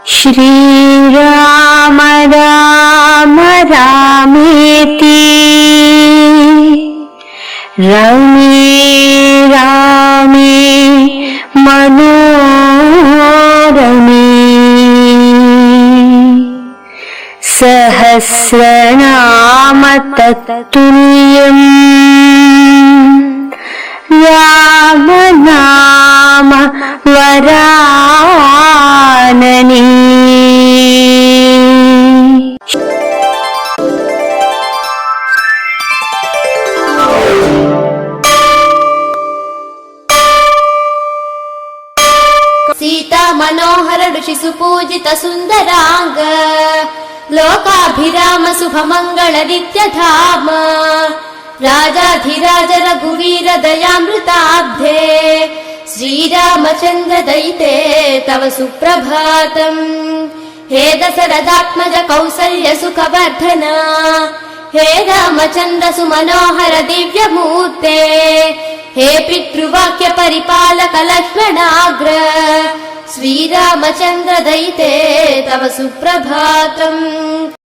श्रीराम राम रामेति रमे रामे मनोरमे सहस्रनाम तत्तुल्यम् राम नाम वरानने। सीता मनोहर ऋषि सुपूजित सुंदरांग लोकाभिराम शुभ मंगल नित्य धाम राजाधिराज रघुवीर दयामृताब्धे श्रीरामचंद्र दयिते तव सुप्रभातम्। हे दशरथात्मज कौसल्य सुखवर्धन हे रामचंद्र सुमनोहर दिव्यमूर्ते हे पितृवाक्य परिपालक लक्ष्मणाग्र श्रीरामचंद्र दयिते तव सुप्रभातम्।